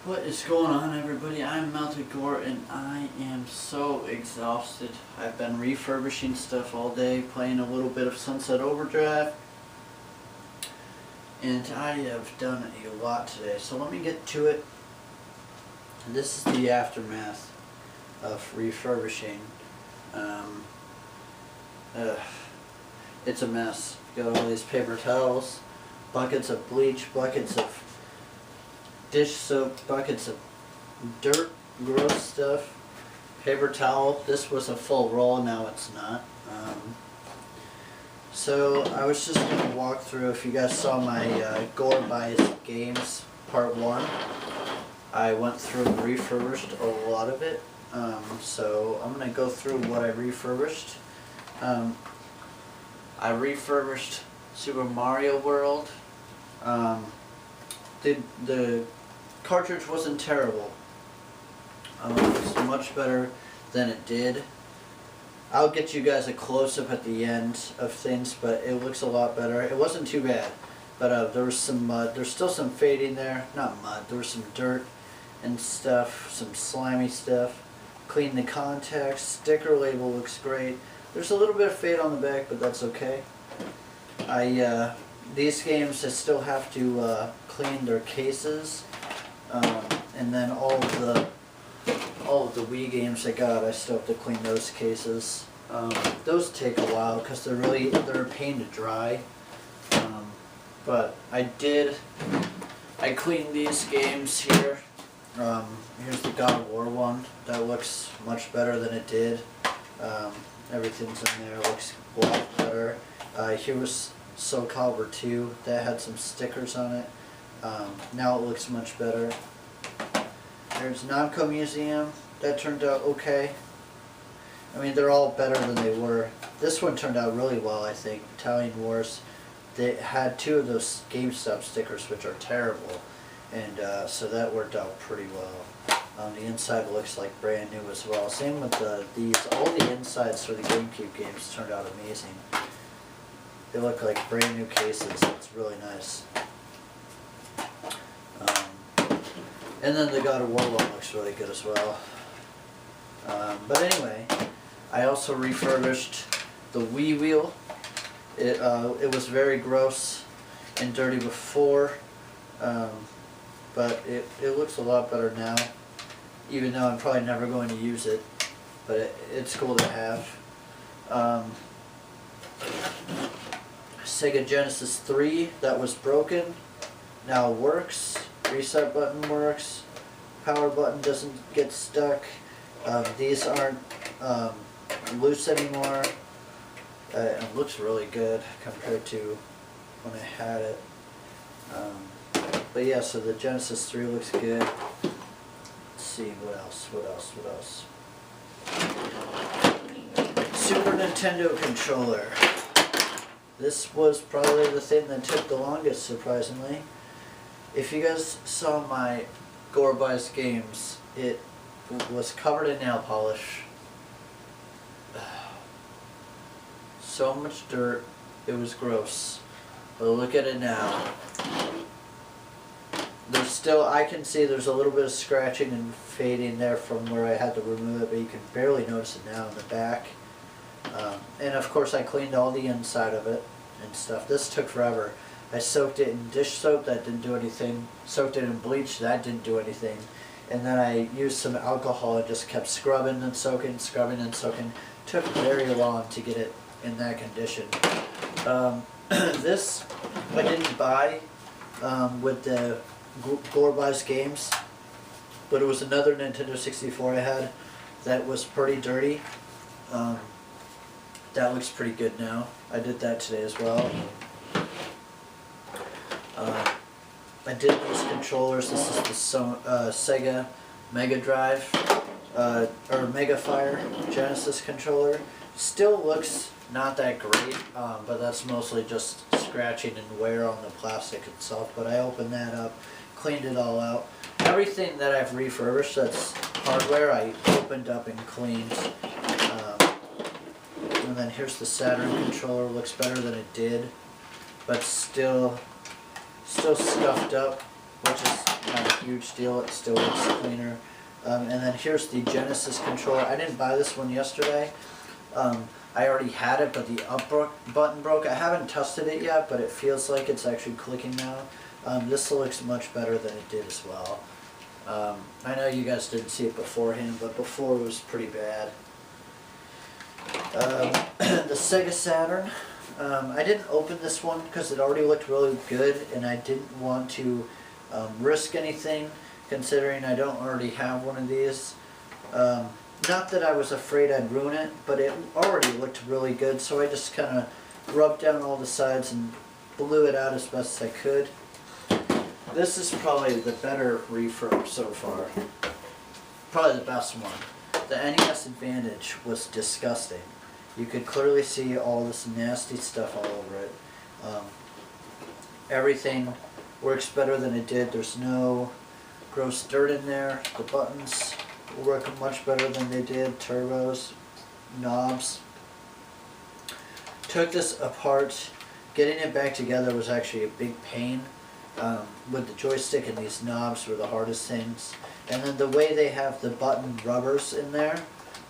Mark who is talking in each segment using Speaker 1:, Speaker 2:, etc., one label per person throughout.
Speaker 1: What is going on, everybody? I'm Melted Gore and I am so exhausted. I've been refurbishing stuff all day, playing a little bit of Sunset Overdrive, and I have done a lot today. So let me get to it. This is the aftermath of refurbishing. It's a mess. Got all these paper towels, buckets of bleach, buckets of dish soap, buckets of dirt, gross stuff, paper towel. This was a full roll, now it's not. So I was just going to walk through, if you guys saw my Gore Buys Games Part 1, I went through and refurbished a lot of it. So I'm going to go through what I refurbished. I refurbished Super Mario World. The cartridge wasn't terrible. It's much better than it did. I'll get you guys a close-up at the end of things, but it looks a lot better. It wasn't too bad, but there was some mud. There's still some fading there. Not mud, there was some dirt and stuff, some slimy stuff. Cleaned the contacts. Sticker label looks great. There's a little bit of fade on the back, but that's okay. These games I still have to clean their cases, and then all of the Wii games I got, I still have to clean those cases. Those take a while because they're a pain to dry. But I cleaned these games here. Here's the God of War one. That looks much better than it did. Everything's in there. Looks a lot better. Here was Soul Calibur 2. That had some stickers on it. Now it looks much better. There's Namco Museum. That turned out okay. I mean, they're all better than they were. This one turned out really well, I think. Italian Wars. They had two of those GameStop stickers, which are terrible. And so that worked out pretty well. The inside looks like brand new as well. Same with these. All the insides for the GameCube games turned out amazing. They look like brand new cases. It's really nice. And then the God of War one looks really good as well. But anyway, I also refurbished the Wii wheel. It was very gross and dirty before, but it looks a lot better now, even though I'm probably never going to use it, but it's cool to have. Sega Genesis 3, that was broken, now works. Reset button works. Power button doesn't get stuck. These aren't loose anymore. It looks really good compared to when I had it. But yeah, so the Genesis 3 looks good. Let's see, what else? Super Nintendo controller. This was probably the thing that took the longest, surprisingly. If you guys saw my Gore Buys Games, it was covered in nail polish. So much dirt, it was gross. But look at it now. There's still, I can see there's a little bit of scratching and fading there from where I had to remove it, but you can barely notice it now in the back. And of course I cleaned all the inside of it and stuff. This took forever. I soaked it in dish soap, that didn't do anything. Soaked it in bleach, that didn't do anything. And then I used some alcohol and just kept scrubbing and soaking, scrubbing and soaking. Took very long to get it in that condition. This I didn't buy with the Gore Buys Games, but it was another Nintendo 64 I had that was pretty dirty. That looks pretty good now. I did that today as well. I did these controllers. This is the Sega Mega Drive or Mega Fire Genesis controller. Still looks not that great, but that's mostly just scratching and wear on the plastic itself. But I opened that up, cleaned it all out. Everything that I've refurbished that's hardware, I opened up and cleaned. And then here's the Saturn controller. Looks better than it did, but still scuffed up which is not a huge deal. It still looks cleaner. And then here's the Genesis controller. I didn't buy this one yesterday. I already had it, but the up button broke. I haven't tested it yet, but it feels like it's actually clicking now. This looks much better than it did as well. I know you guys didn't see it beforehand, but before it was pretty bad. The Sega Saturn. I didn't open this one because it already looked really good, and I didn't want to risk anything, considering I don't already have one of these. Not that I was afraid I'd ruin it, but it already looked really good, so I just kind of rubbed down all the sides and blew it out as best as I could. This is probably the better refurb so far. Probably the best one. The NES Advantage was disgusting. You could clearly see all this nasty stuff all over it. Everything works better than it did. There's no gross dirt in there. The buttons work much better than they did. Turbos, knobs. Took this apart. Getting it back together was actually a big pain. With the joystick and these knobs were the hardest things. And then the way they have the button rubbers in there,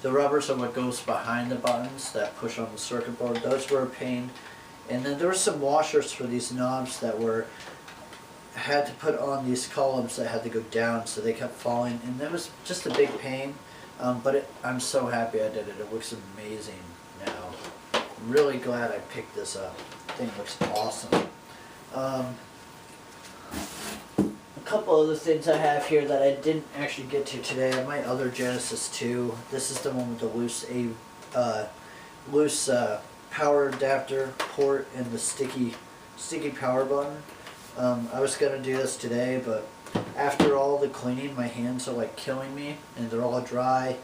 Speaker 1: the rubbers are what goes behind the buttons that push on the circuit board. Those were a pain. And then there were some washers for these knobs that had to put on these columns that had to go down, so they kept falling. And that was just a big pain. But I'm so happy I did it. It looks amazing now. I'm really glad I picked this up. The thing looks awesome. A couple other things I have here that I didn't actually get to today. My other Genesis 2. This is the one with the loose power adapter port and the sticky power button. I was gonna do this today, but after all the cleaning, my hands are like killing me, and they're all dry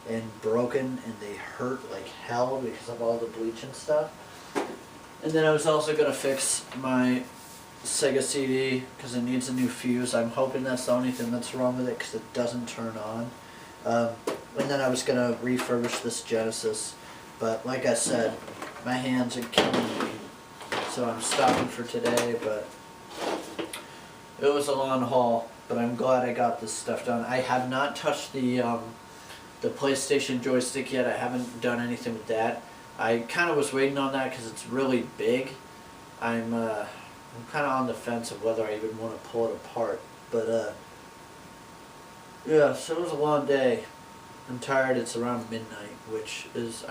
Speaker 1: and broken, and they hurt like hell because of all the bleach and stuff. And then I was also gonna fix my Sega CD because it needs a new fuse. I'm hoping that's the only thing that's wrong with it because it doesn't turn on. And then I was going to refurbish this Genesis, but like I said, my hands are killing me, so I'm stopping for today. But it was a long haul, but I'm glad I got this stuff done. I have not touched the PlayStation joystick yet. I haven't done anything with that. I kind of was waiting on that because it's really big. I'm kind of on the fence of whether I even want to pull it apart, but yeah, so it was a long day. I'm tired. It's around midnight, which is,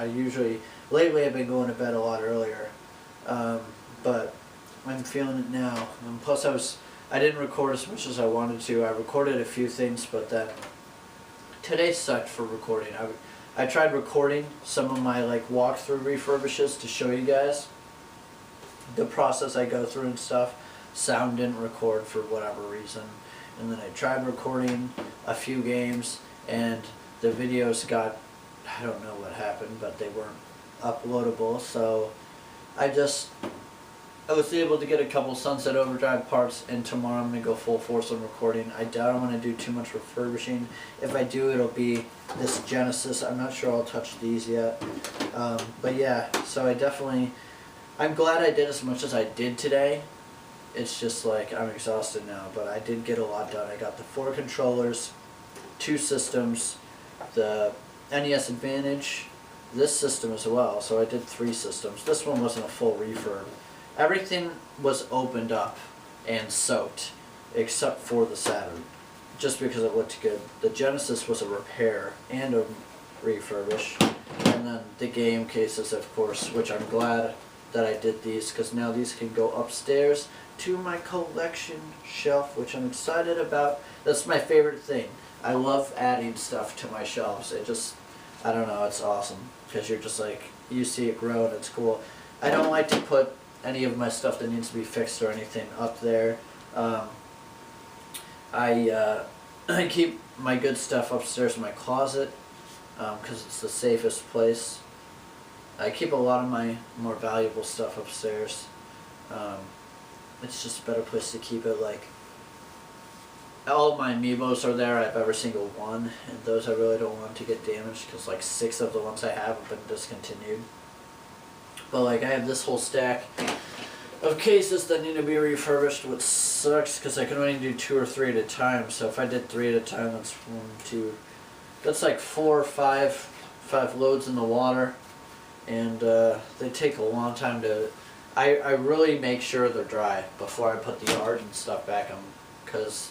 Speaker 1: lately I've been going to bed a lot earlier, but I'm feeling it now. And plus I didn't record as much as I wanted to. I recorded a few things, but then today sucked for recording. I tried recording some of my walkthrough refurbishes to show you guys the process I go through and stuff. Sound didn't record for whatever reason, and then I tried recording a few games and the videos got, I don't know what happened, but they weren't uploadable, so I was able to get a couple Sunset Overdrive parts, and tomorrow I'm going to go full force on recording. I doubt I'm going to do too much refurbishing. If I do, it'll be this Genesis. I'm not sure I'll touch these yet, but yeah, so I'm glad I did as much as I did today. It's just I'm exhausted now, but I did get a lot done. I got the 4 controllers, 2 systems, the NES Advantage, this system as well, so I did 3 systems. This one wasn't a full refurb. Everything was opened up and soaked, except for the Saturn, just because it looked good. The Genesis was a repair and a refurbish, and then the game cases, of course, which I'm glad that I did these, because now these can go upstairs to my collection shelf, which I'm excited about. That's my favorite thing. I love adding stuff to my shelves. I don't know, it's awesome, because you're just you see it grow and it's cool. I don't like to put any of my stuff that needs to be fixed or anything up there. I keep my good stuff upstairs in my closet, because it's the safest place. I keep a lot of my more valuable stuff upstairs. It's just a better place to keep it. All of my amiibos are there. I have every single one, and those I really don't want to get damaged, because 6 of the ones I have been discontinued. But I have this whole stack of cases that need to be refurbished, which sucks because I can only do 2 or 3 at a time. So if I did 3 at a time, that's 1, 2, that's like 4 or 5 loads in the water, and they take a long time to. I really make sure they're dry before I put the art and stuff back on, because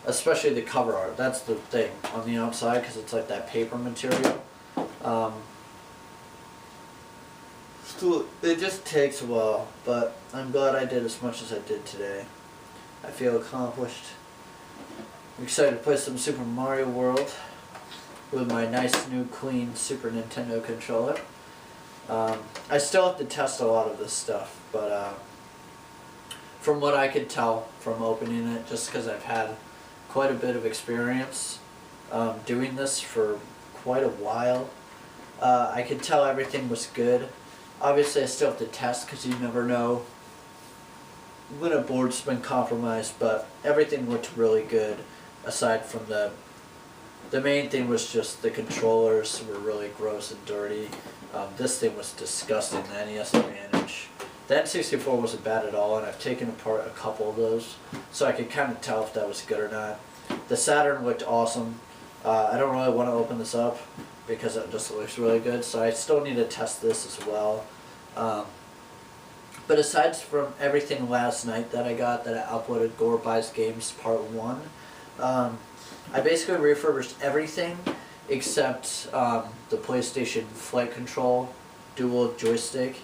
Speaker 1: especially the cover art, that's the thing on the outside, because it's like that paper material. So it just takes a while, but I'm glad I did as much as I did today. I feel accomplished. I'm excited to play some Super Mario World with my nice new clean Super Nintendo controller. I still have to test a lot of this stuff, but from what I could tell from opening it, just because I've had quite a bit of experience doing this for quite a while, I could tell everything was good. Obviously I still have to test because you never know when a board's been compromised, but everything looked really good aside from the main thing was just the controllers were really gross and dirty. This thing was disgusting, the NES Advantage. The N64 wasn't bad at all, and I've taken apart a couple of those, so I could kind of tell if that was good or not. The Saturn looked awesome. I don't really want to open this up because it just looks really good, so I still need to test this as well. But aside from everything last night that I got, that I uploaded, Gore Buys Games Part 1, I basically refurbished everything except the PlayStation Flight Control dual joystick,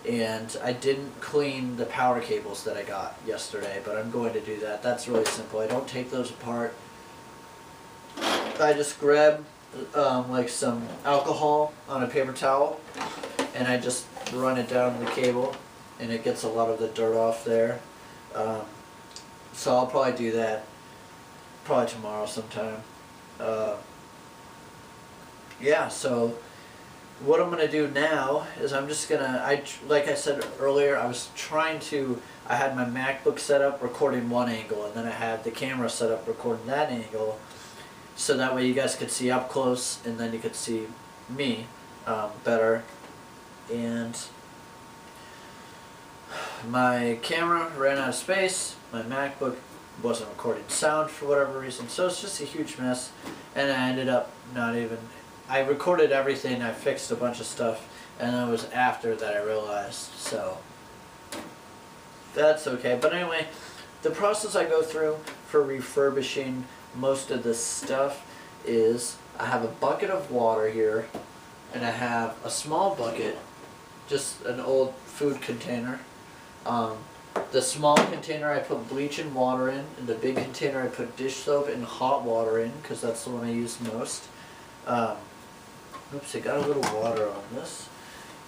Speaker 1: and I didn't clean the power cables that I got yesterday, but I'm going to do that. That's really simple. I don't take those apart. I just grab like some alcohol on a paper towel, and I just run it down the cable, and it gets a lot of the dirt off there. So I'll probably do that probably tomorrow sometime. Yeah, so what I'm going to do now is I'm just going to, like I said earlier, I had my MacBook set up recording one angle, and then I had the camera set up recording that angle, so that way you guys could see up close, and then you could see me better. And my camera ran out of space, my MacBook wasn't recording sound for whatever reason, so it's just a huge mess, and I ended up not even, I recorded everything, I fixed a bunch of stuff, and it was after that I realized, so that's okay. But anyway, the process I go through for refurbishing most of this stuff is I have a bucket of water here, and I have a small bucket, just an old food container. The small container I put bleach and water in, and the big container I put dish soap and hot water in, because that's the one I use most. Oops, I got a little water on this.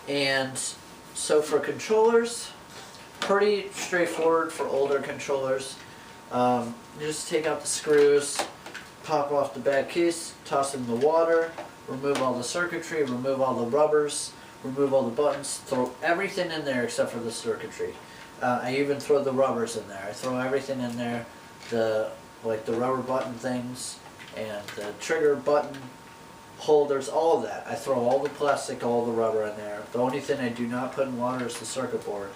Speaker 1: And so for controllers, pretty straightforward for older controllers. Just take out the screws, pop off the back case, toss in the water, remove all the circuitry, remove all the rubbers, remove all the buttons, throw everything in there except for the circuitry. I even throw the rubbers in there. I throw everything in there, like the rubber button things and the trigger button holders, all of that. I throw all the plastic, all the rubber in there. The only thing I do not put in water is the circuit board.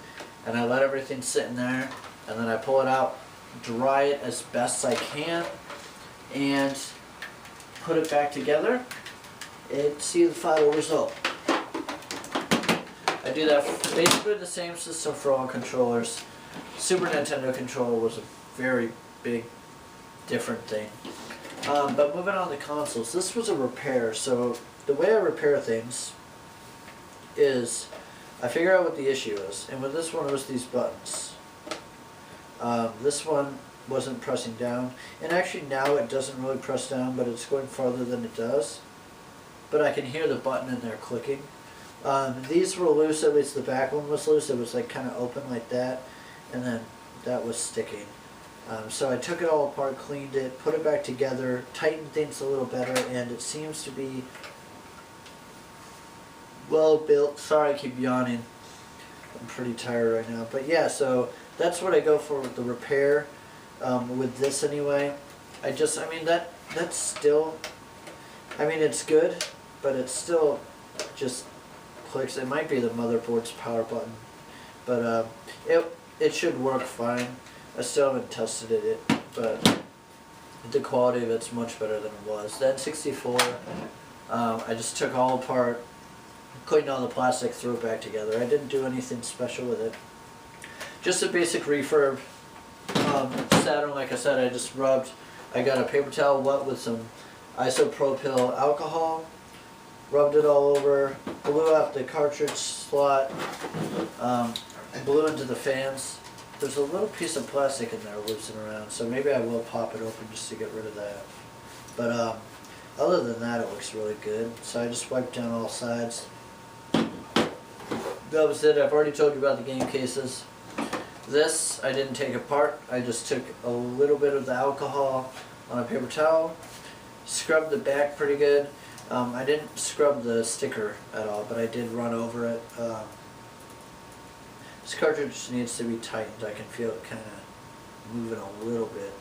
Speaker 1: And I let everything sit in there, and then I pull it out, dry it as best I can, and put it back together and see the final result. I do that basically the same system for all controllers. Super Nintendo controller was a very big, different thing. But moving on to consoles, this was a repair. So the way I repair things is I figure out what the issue is. And with this one, it was these buttons. This one wasn't pressing down. And actually now it doesn't really press down, but it's going farther than it does. But I can hear the button in there clicking. These were loose, at least the back one was loose. It was like kind of open like that, and then that was sticking. So I took it all apart, cleaned it, put it back together, tightened things a little better, and it seems to be well built. Sorry I keep yawning. I'm pretty tired right now. But yeah, so that's what I go for with the repair, with this anyway. That's still, it's good, but it's still just clicks. It might be the motherboard's power button, but it should work fine. I still haven't tested it, but the quality of it's much better than it was. The N64, I just took all apart, cleaned all the plastic, threw it back together. I didn't do anything special with it. Just a basic refurb. Saturn, like I said, I just rubbed. I got a paper towel wet with some isopropyl alcohol, rubbed it all over, blew out the cartridge slot, blew into the fans. There's a little piece of plastic in there loosing around, so maybe I will pop it open just to get rid of that. But other than that, it looks really good. So I just wiped down all sides. That was it. I've already told you about the game cases. This I didn't take apart. I just took a little bit of the alcohol on a paper towel, scrubbed the back pretty good. I didn't scrub the sticker at all, but I did run over it. This cartridge needs to be tightened. I can feel it kind of moving a little bit.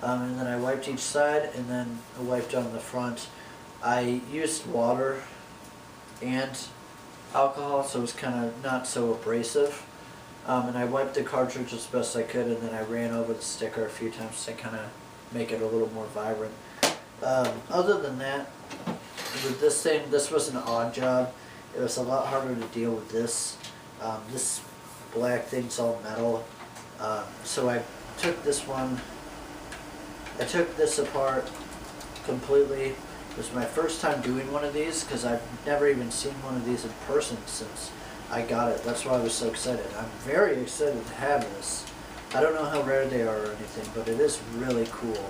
Speaker 1: And then I wiped each side, and then I wiped on the front. I used water and alcohol, so it was kind of not so abrasive. And I wiped the cartridge as best I could, and then I ran over the sticker a few times to kind of make it a little more vibrant. Other than that, with this thing, this was an odd job. It was a lot harder to deal with this. This black thing's all metal. So I took this apart completely. It was my first time doing one of these because I've never even seen one of these in person since I got it. That's why I was so excited. I'm very excited to have this. I don't know how rare they are or anything, but it is really cool.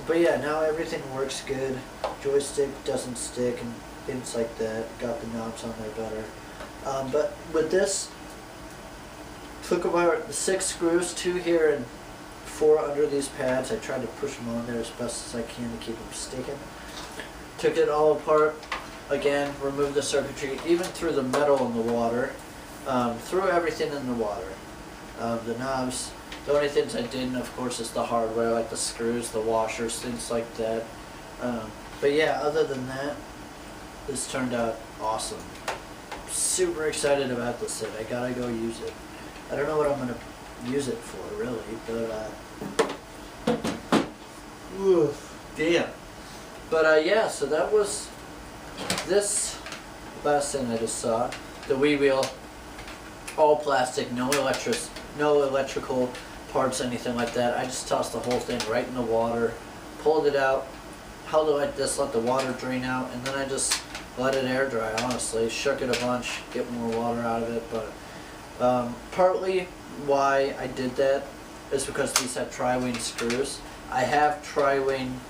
Speaker 1: But yeah, now everything works good. Joystick doesn't stick and things like that. Got the knobs on there better. But with this, took about the 6 screws, 2 here and 4 under these pads. I tried to push them on there as best as I can to keep them sticking. Took it all apart. Again, removed the circuitry, even threw the metal in the water. Threw everything in the water. The knobs. The only things I didn't, of course, is the hardware, like the screws, the washers, things like that. But yeah, other than that, this turned out awesome. Super excited about this thing. I gotta go use it. I don't know what I'm gonna use it for, really, but damn. But yeah, so that was this last thing I just saw. The Wii wheel, all plastic, no electrical parts, anything like that. I just tossed the whole thing right in the water, pulled it out, held it like this, let the water drain out, and then I just let it air dry, honestly. Shook it a bunch, get more water out of it, but partly why I did that is because these have tri-wing screws. I have tri-wing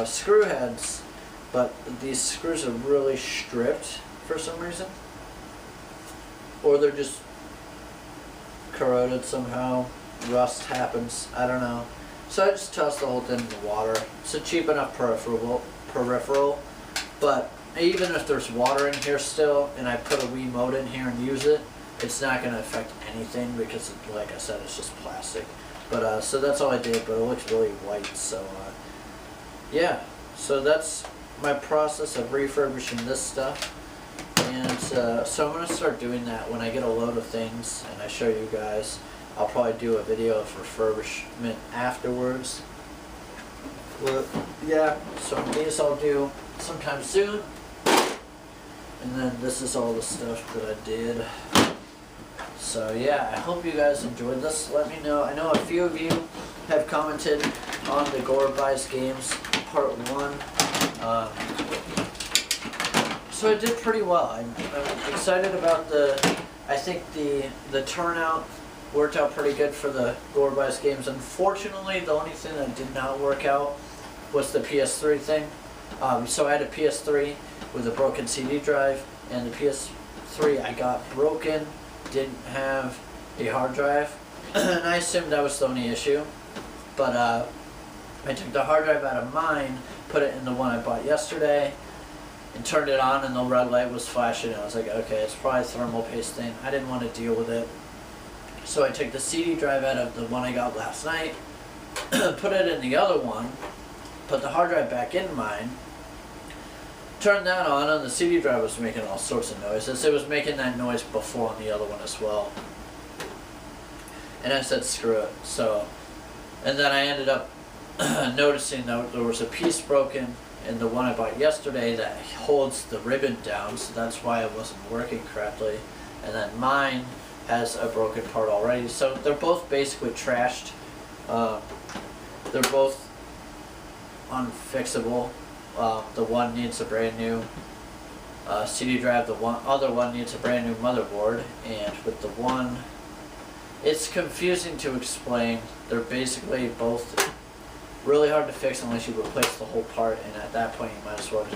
Speaker 1: screw heads, but these screws are really stripped for some reason. Or they're just corroded somehow. Rust happens, I don't know. So I just tossed the whole thing in the water. It's a cheap enough peripheral, but even if there's water in here still, and I put a Wii Mode in here and use it, it's not going to affect anything because, like I said, it's just plastic. But so that's all I did, but it looks really white, so yeah. So that's my process of refurbishing this stuff. And so I'm going to start doing that when I get a load of things and I show you guys. I'll probably do a video of refurbishment afterwards. But yeah, so these I'll do sometime soon. And then this is all the stuff that I did. So yeah, I hope you guys enjoyed this. Let me know. I know a few of you have commented on the Gore Buys Games Part 1. So I did pretty well. I'm excited about I think the turnout worked out pretty good for the Gore Buys Games. Unfortunately, the only thing that did not work out was the PS3 thing. So I had a PS3 with a broken CD drive, and the PS3 I got broken, didn't have a hard drive, and I assumed that was the only issue. But I took the hard drive out of mine, put it in the one I bought yesterday, and turned it on, and the red light was flashing. I was like, okay, it's probably a thermal paste thing. I didn't want to deal with it. So I took the CD drive out of the one I got last night, put it in the other one, put the hard drive back in mine, turned that on, and the CD drive was making all sorts of noises. It was making that noise before on the other one as well. And I said screw it. So, and then I ended up noticing that there was a piece broken in the one I bought yesterday that holds the ribbon down, so that's why it wasn't working correctly. And then mine has a broken part already, so they're both basically trashed. They're both unfixable. The one needs a brand new CD drive, the other one needs a brand new motherboard, and with the one, it's confusing to explain. They're basically both really hard to fix unless you replace the whole part, and at that point you might as well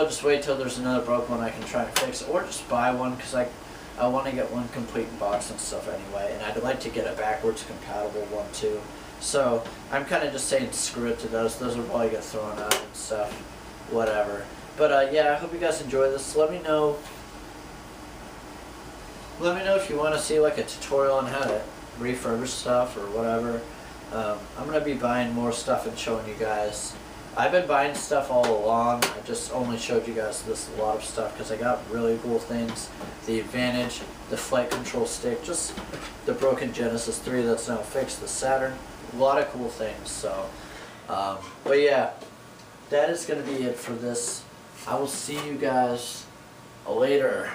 Speaker 1: just wait till there's another broken one I can try and fix, or just buy one, because I want to get one complete in box and stuff anyway, and I'd like to get a backwards compatible one too. So I'm kind of just saying screw it to those. Those will probably get thrown out and stuff, whatever. But yeah, I hope you guys enjoy this. Let me know if you want to see like a tutorial on how to refurbish stuff or whatever. I'm going to be buying more stuff and showing you guys. I've been buying stuff all along. I just only showed you guys this a lot of stuff because I got really cool things. The Advantage, the flight control stick, just the broken Genesis 3 that's now fixed, the Saturn. A lot of cool things. So, but yeah, that is going to be it for this. I will see you guys later.